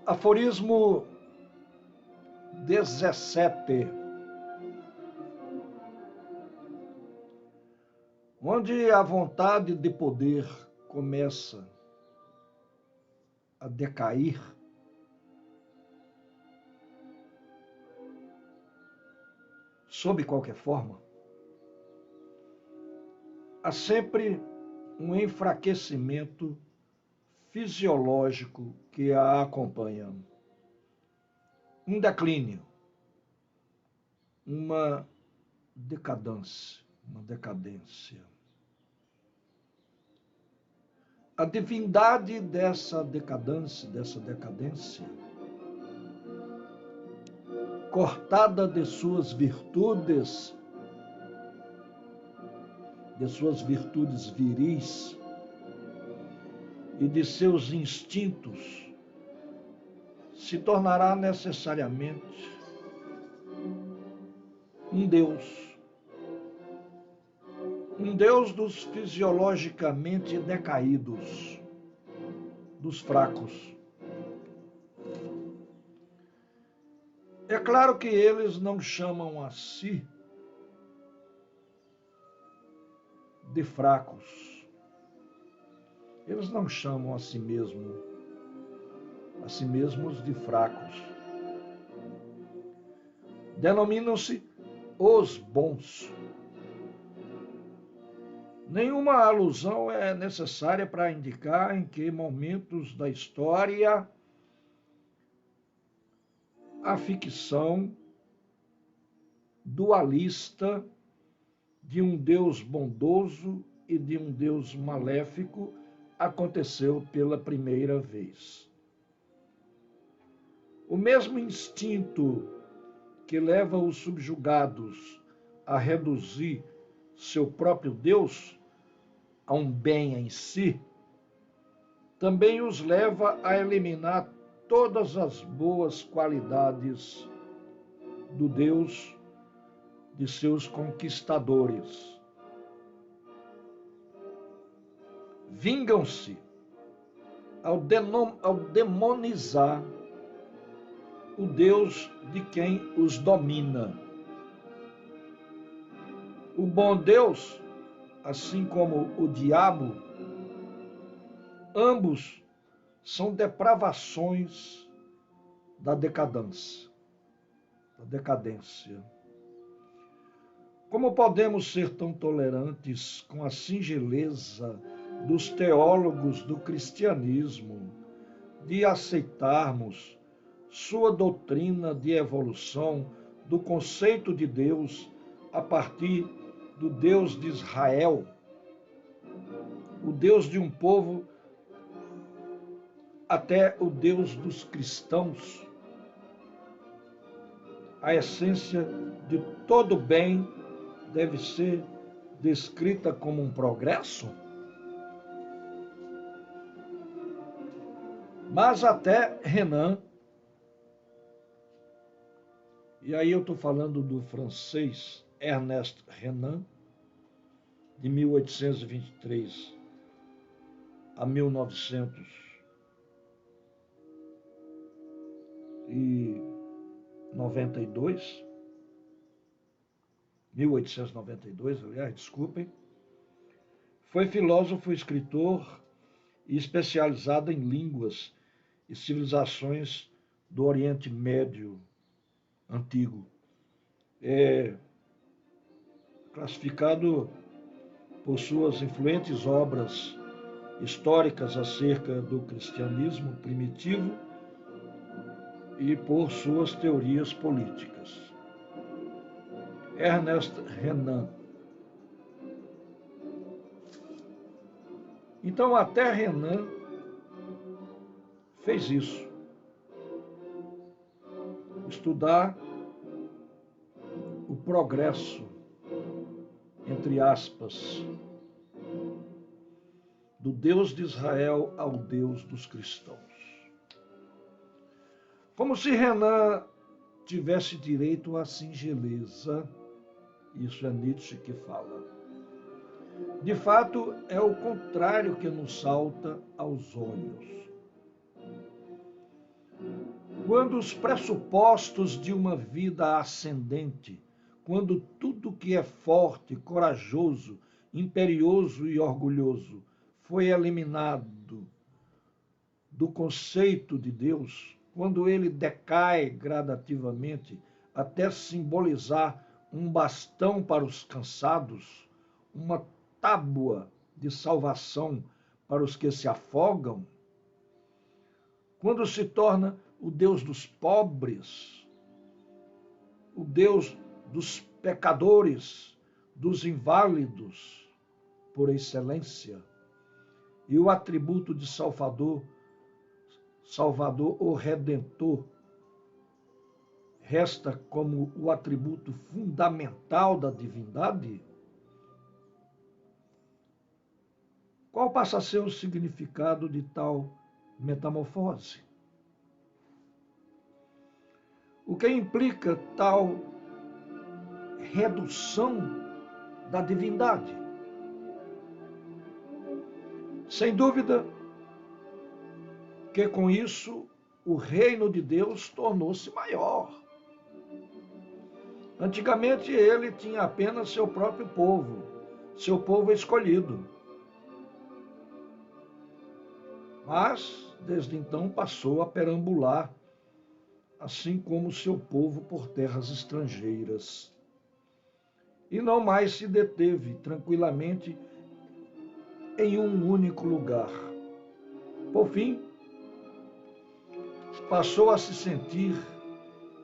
Aforismo 17. Onde a vontade de poder começa a decair, sob qualquer forma, há sempre um enfraquecimento fisiológico que a acompanha. Um declínio, uma decadência. A divindade dessa decadência, cortada de suas virtudes viris e de seus instintos, se tornará necessariamente um Deus dos fisiologicamente decaídos, dos fracos. É claro que eles não chamam a si de fracos. Eles não chamam a si mesmos de fracos. Denominam-se os bons. Nenhuma alusão é necessária para indicar em que momentos da história a ficção dualista de um Deus bondoso e de um Deus maléfico aconteceu pela primeira vez. O mesmo instinto que leva os subjugados a reduzir seu próprio Deus a um bem em si, também os leva a eliminar todas as boas qualidades do Deus de seus conquistadores. Vingam-se ao demonizar o Deus de quem os domina. O bom Deus, assim como o diabo, ambos são depravações da decadência. Como podemos ser tão tolerantes com a singeleza dos teólogos do cristianismo de aceitarmos sua doutrina de evolução do conceito de Deus a partir do Deus de Israel, o Deus de um povo, até o Deus dos cristãos? A essência de todo bem deve ser descrita como um progresso? Mas até Renan, e aí eu estou falando do francês Ernest Renan, de 1823 a 1892, aliás, desculpem, foi filósofo, escritor e especializado em línguas e civilizações do Oriente Médio antigo. É classificado por suas influentes obras históricas acerca do cristianismo primitivo e por suas teorias políticas. Ernest Renan. Então, até Renan fez isso. Estudar o progresso, entre aspas, do Deus de Israel ao Deus dos cristãos. Como se Renan tivesse direito à singeleza, isso é Nietzsche que fala. De fato, é o contrário que nos salta aos olhos. Quando os pressupostos de uma vida ascendente, quando tudo que é forte, corajoso, imperioso e orgulhoso foi eliminado do conceito de Deus, quando ele decai gradativamente até simbolizar um bastão para os cansados, uma tábua de salvação para os que se afogam, quando se torna o Deus dos pobres, o Deus dos pecadores, dos inválidos, por excelência, e o atributo de Salvador ou Redentor resta como o atributo fundamental da divindade, qual passa a ser o significado de tal metamorfose? O que implica tal redução da divindade? Sem dúvida que com isso o reino de Deus tornou-se maior. Antigamente ele tinha apenas seu próprio povo, seu povo escolhido. Mas, desde então, passou a perambular, assim como seu povo, por terras estrangeiras. E não mais se deteve tranquilamente em um único lugar. Por fim, passou a se sentir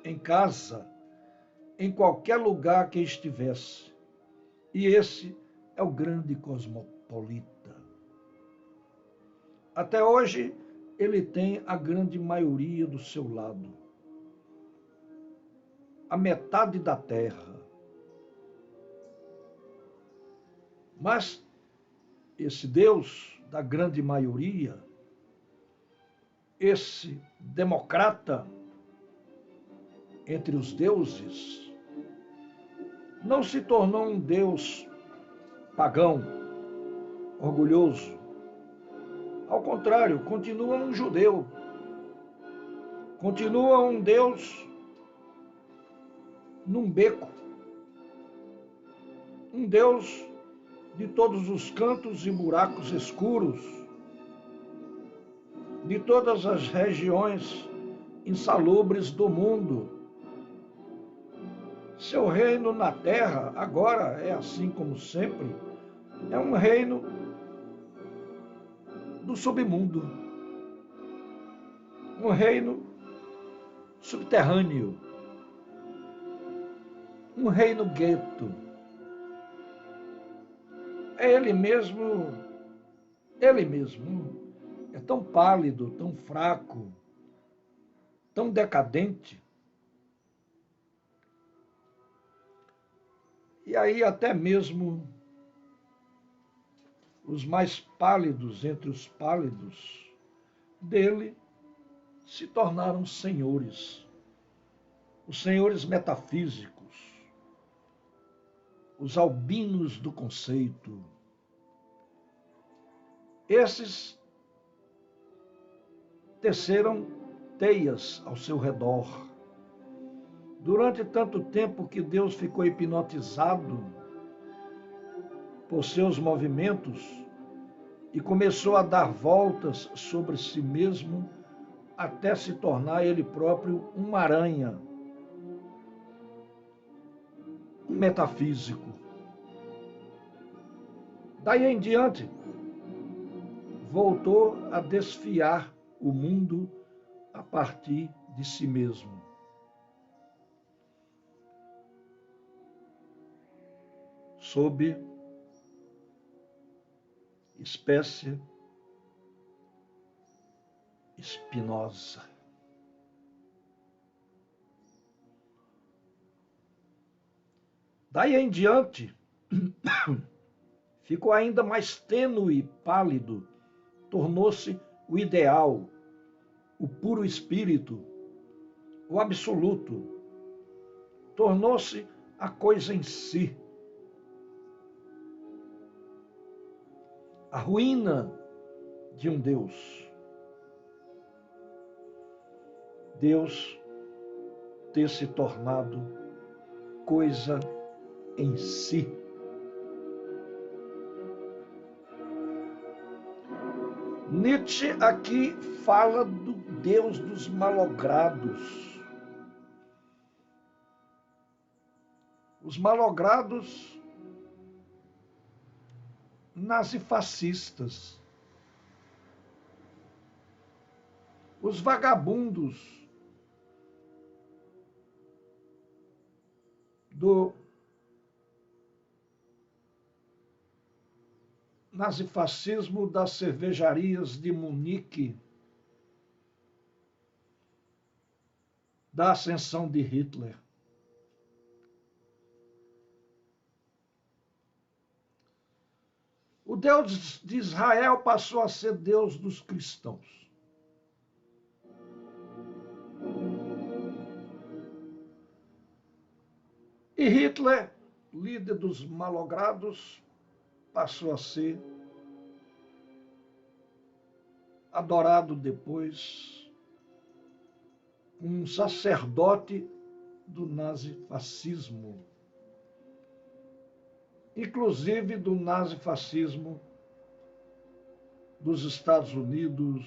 em casa, em qualquer lugar que estivesse. E esse é o grande cosmopolita. Até hoje, ele tem a grande maioria do seu lado. A metade da terra. Mas esse Deus da grande maioria, esse democrata entre os deuses, não se tornou um Deus pagão, orgulhoso. Ao contrário, continua um judeu, continua um Deus num beco, um Deus de todos os cantos e buracos escuros, de todas as regiões insalubres do mundo. Seu reino na terra, agora é assim como sempre, é um reino do submundo, um reino subterrâneo, um reino gueto. É ele mesmo é tão pálido, tão fraco, tão decadente. E aí até mesmo os mais pálidos entre os pálidos dele se tornaram senhores, os senhores metafísicos, os albinos do conceito. Esses teceram teias ao seu redor. Durante tanto tempo que Deus ficou hipnotizado por seus movimentos e começou a dar voltas sobre si mesmo até se tornar ele próprio uma aranha, um metafísico. Daí em diante, voltou a desfiar o mundo a partir de si mesmo. Sob espécie Spinoza. Daí em diante, ficou ainda mais tênue e pálido, tornou-se o ideal, o puro espírito, o absoluto, tornou-se a coisa em si. A ruína de um Deus. Deus ter se tornado coisa em si. Nietzsche aqui fala do Deus dos malogrados. Os malogrados nazifascistas. Os vagabundos do nazifascismo das cervejarias de Munique, da ascensão de Hitler. O Deus de Israel passou a ser Deus dos cristãos. E Hitler, líder dos malogrados, passou a ser adorado depois um sacerdote do nazifascismo, inclusive do nazifascismo dos Estados Unidos,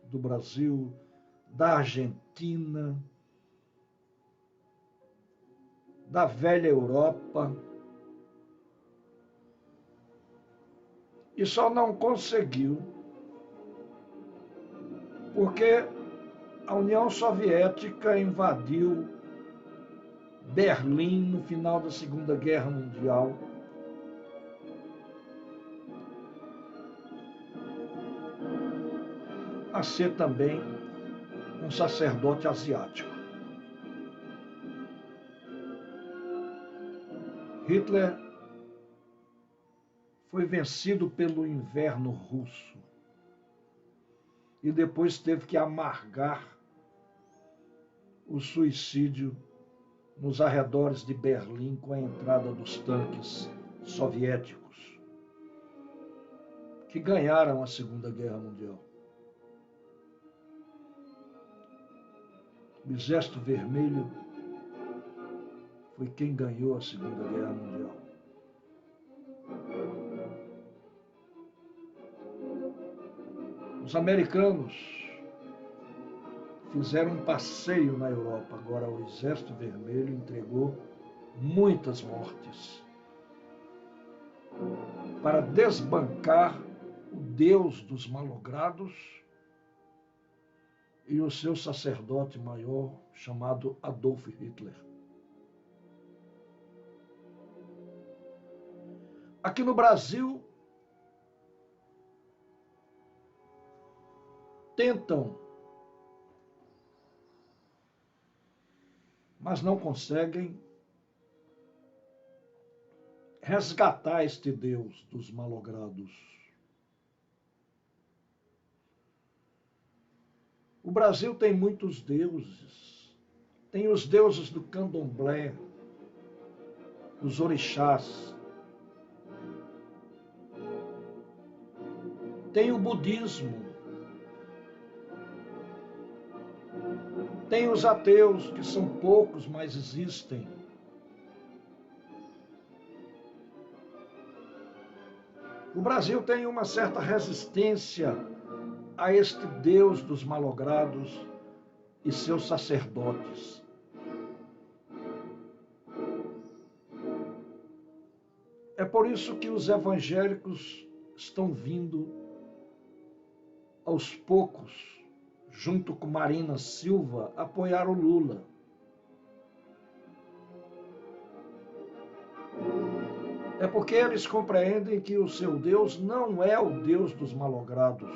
do Brasil, da Argentina, da velha Europa, e só não conseguiu porque a União Soviética invadiu Berlim no final da Segunda Guerra Mundial. A ser também um sacerdote asiático. Hitler foi vencido pelo inverno russo e depois teve que amargar o suicídio nos arredores de Berlim com a entrada dos tanques soviéticos, que ganharam a Segunda Guerra Mundial. O Exército Vermelho foi quem ganhou a Segunda Guerra Mundial. Os americanos fizeram um passeio na Europa. Agora o Exército Vermelho entregou muitas mortes para desbancar o Deus dos malogrados e o seu sacerdote maior chamado Adolf Hitler. Aqui no Brasil, tentam, mas não conseguem resgatar este Deus dos malogrados. O Brasil tem muitos deuses. Tem os deuses do candomblé, os orixás. Tem o budismo. Tem os ateus, que são poucos, mas existem. O Brasil tem uma certa resistência a este Deus dos malogrados e seus sacerdotes. É por isso que os evangélicos estão vindo aos poucos, junto com Marina Silva, apoiar o Lula. É porque eles compreendem que o seu Deus não é o Deus dos malogrados.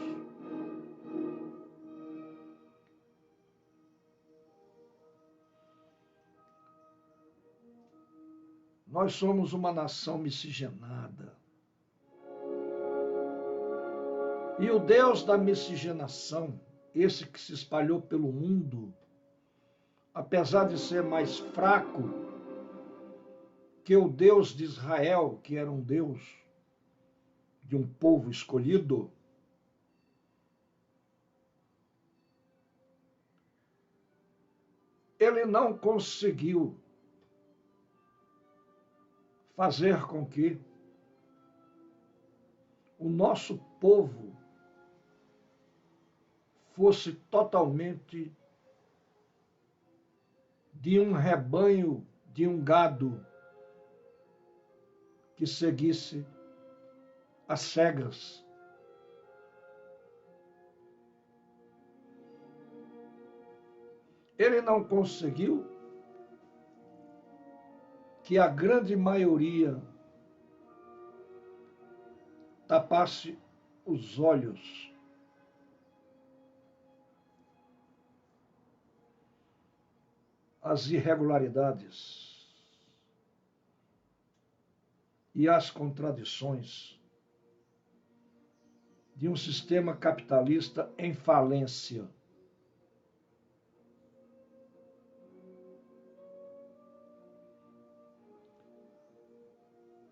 Nós somos uma nação miscigenada. E o Deus da miscigenação, esse que se espalhou pelo mundo, apesar de ser mais fraco que o Deus de Israel, que era um Deus de um povo escolhido, ele não conseguiu fazer com que o nosso povo fosse totalmente de um rebanho, de um gado que seguisse às cegas. Ele não conseguiu que a grande maioria tapasse os olhos às irregularidades e às contradições de um sistema capitalista em falência.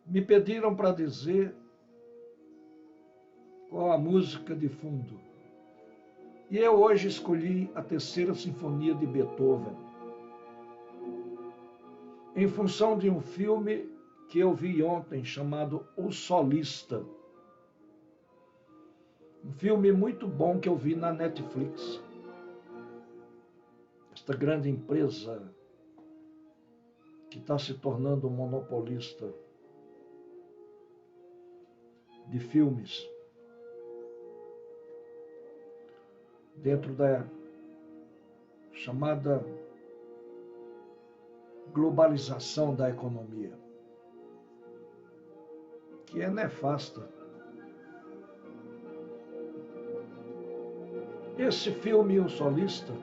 Me pediram para dizer qual a música de fundo. E eu hoje escolhi a Terceira Sinfonia de Beethoven, em função de um filme que eu vi ontem chamado O Solista. Um filme muito bom que eu vi na Netflix. Esta grande empresa que está se tornando um monopolista de filmes dentro da chamada globalização da economia, que é nefasta. Esse filme, O Solista,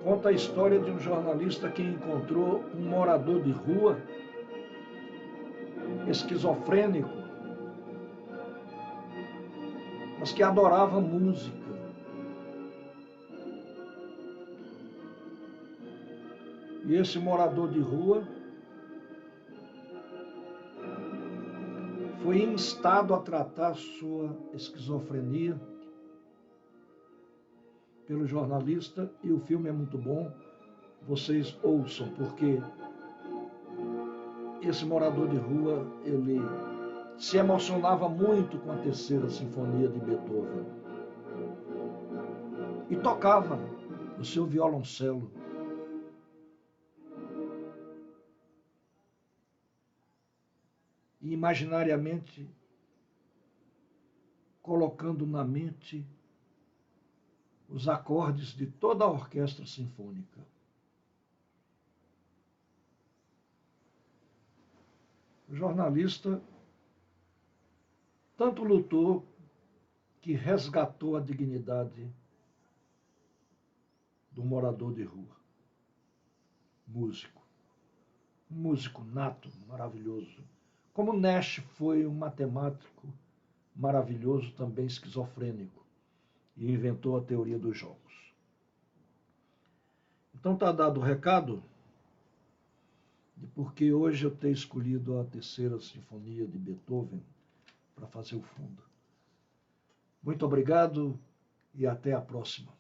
conta a história de um jornalista que encontrou um morador de rua, esquizofrênico, mas que adorava música. E esse morador de rua foi instado a tratar sua esquizofrenia pelo jornalista, e o filme é muito bom, vocês ouçam, porque esse morador de rua, ele se emocionava muito com a Terceira Sinfonia de Beethoven e tocava o seu violoncelo. E imaginariamente colocando na mente os acordes de toda a orquestra sinfônica. O jornalista tanto lutou que resgatou a dignidade do morador de rua. Músico. Um músico nato, maravilhoso. Como Nash foi um matemático maravilhoso, também esquizofrênico, e inventou a teoria dos jogos. Então está dado o recado de porque hoje eu tenho escolhido a Terceira Sinfonia de Beethoven para fazer o fundo. Muito obrigado e até a próxima.